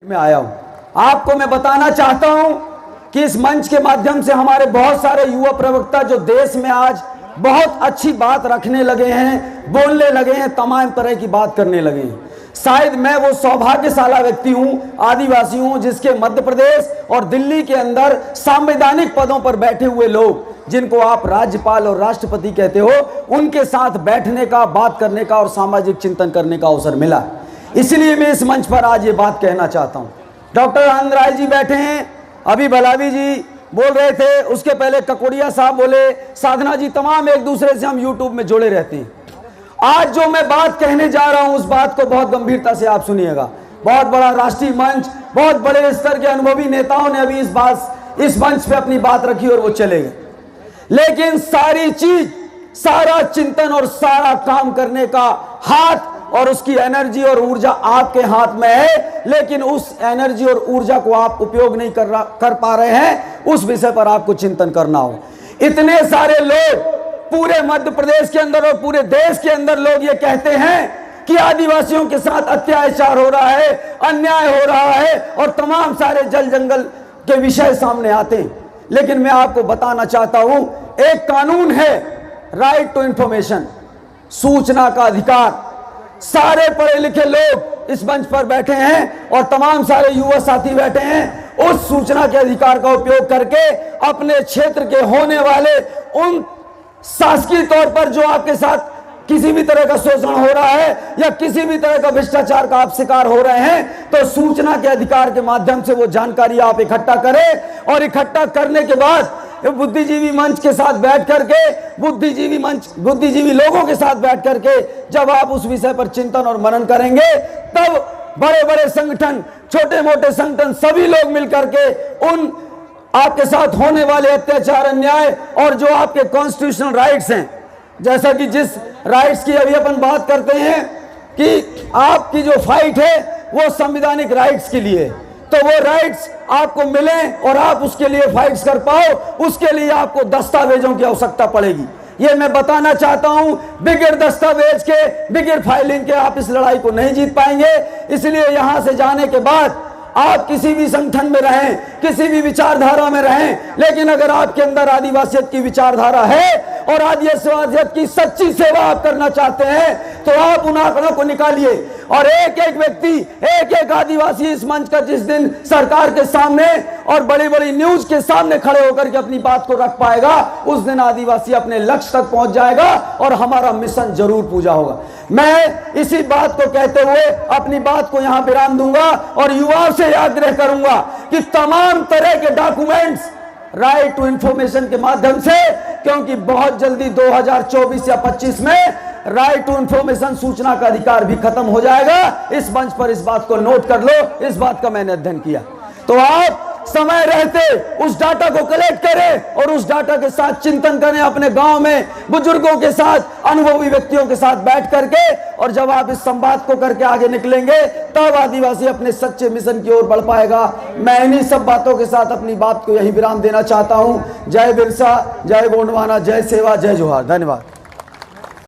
में आया हूं। आपको मैं बताना चाहता हूं कि इस मंच के माध्यम से हमारे बहुत सारे युवा प्रवक्ता जो देश में आज बहुत अच्छी बात रखने लगे हैं, बोलने लगे हैं, तमाम तरह की बात करने लगे हैं। शायद मैं वो सौभाग्यशाला व्यक्ति हूं, आदिवासी हूं, जिसके मध्य प्रदेश और दिल्ली के अंदर संवैधानिक पदों पर बैठे हुए लोग, जिनको आप राज्यपाल और राष्ट्रपति कहते हो, उनके साथ बैठने का, बात करने का और सामाजिक चिंतन करने का अवसर मिला। इसलिए मैं इस मंच पर आज ये बात कहना चाहता हूं। डॉक्टर आनंद राय जी बैठे हैं, अभी भलावी जी बोल रहे थे, उसके पहले ककोड़िया साहब बोले, साधना जी, तमाम एक दूसरे से हम यूट्यूब में जुड़े रहते हैं। आज जो मैं बात कहने जा रहा हूं, उस बात को बहुत गंभीरता से आप सुनिएगा। बहुत बड़ा राष्ट्रीय मंच, बहुत बड़े स्तर के अनुभवी नेताओं ने अभी इस मंच पे अपनी बात रखी और वो चले गए, लेकिन सारी चीज, सारा चिंतन और सारा काम करने का हाथ और उसकी एनर्जी और ऊर्जा आपके हाथ में है, लेकिन उस एनर्जी और ऊर्जा को आप उपयोग नहीं कर पा रहे हैं। उस विषय पर आपको चिंतन करना हो। इतने सारे लोग पूरे मध्य प्रदेश के अंदर और पूरे देश के अंदर लोग ये कहते हैं कि आदिवासियों के साथ अत्याचार हो रहा है, अन्याय हो रहा है और तमाम सारे जल जंगल के विषय सामने आते हैं। लेकिन मैं आपको बताना चाहता हूं, एक कानून है, राइट टू इंफॉर्मेशन, सूचना का अधिकार। सारे पढ़े लिखे लोग इस मंच पर बैठे हैं और तमाम सारे युवा साथी बैठे हैं। उस सूचना के अधिकार का उपयोग करके अपने क्षेत्र के होने वाले उन शासकीय तौर पर जो आपके साथ किसी भी तरह का शोषण हो रहा है या किसी भी तरह का भ्रष्टाचार का आप शिकार हो रहे हैं, तो सूचना के अधिकार के माध्यम से वो जानकारी आप इकट्ठा करें और इकट्ठा करने के बाद बुद्धिजीवी मंच के साथ बैठ करके, बुद्धिजीवी लोगों के साथ बैठ करके जब आप उस विषय पर चिंतन और मनन करेंगे, तब बड़े बड़े संगठन, छोटे मोटे संगठन, सभी लोग मिलकर के उन आपके साथ होने वाले अत्याचार, अन्याय और जो आपके कॉन्स्टिट्यूशनल राइट्स हैं, जैसा कि जिस राइट्स की अभी अपन बात करते हैं कि आपकी जो फाइट है वो संवैधानिक राइट्स के लिए, तो वो राइट्स आपको मिले और आप उसके लिए फाइट्स कर पाओ, उसके लिए आपको दस्तावेजों की आवश्यकता पड़ेगी। ये मैं बताना चाहता हूं, बिगैर दस्तावेज के, बिगैर फाइलिंग के आप इस लड़ाई को नहीं जीत पाएंगे। इसलिए यहां से जाने के बाद आप किसी भी संगठन में रहें, किसी भी विचारधारा में रहें, लेकिन अगर आपके अंदर आदिवासियत की विचारधारा है और आदिवासियत की सच्ची सेवा आप करना चाहते हैं, तो आप उन आंकड़ों को निकालिए और एक एक व्यक्ति, एक एक आदिवासी इस मंच का जिस दिन सरकार के सामने और बड़ी बड़ी न्यूज के सामने खड़े होकर के अपनी बात को रख पाएगा, उस दिन आदिवासी अपने लक्ष्य तक पहुंच जाएगा और हमारा मिशन जरूर पूरा होगा। मैं इसी बात को कहते हुए अपनी बात को यहां विराम दूंगा और युवाओं से आग्रह करूंगा कि तमाम तरह के डॉक्यूमेंट्स राइट टू इंफॉर्मेशन के माध्यम से, क्योंकि बहुत जल्दी 2024 या 25 में राइट टू इंफॉर्मेशन, सूचना का अधिकार भी खत्म हो जाएगा। इस मंच पर इस बात को नोट कर लो, इस बात का मैंने अध्ययन किया। तो आप समय रहते उस डाटा को कलेक्ट करें और उस डाटा के साथ चिंतन करें, अपने गांव में बुजुर्गों के साथ, अनुभवी व्यक्तियों के साथ बैठ करके, और जब आप इस संवाद को करके आगे निकलेंगे, तब आदिवासी अपने सच्चे मिशन की ओर बढ़ पाएगा। मैं इन्हीं सब बातों के साथ अपनी बात को यही विराम देना चाहता हूं। जय बिरसा, जय गोंडवाना, जय सेवा, जय जोहार। धन्यवाद।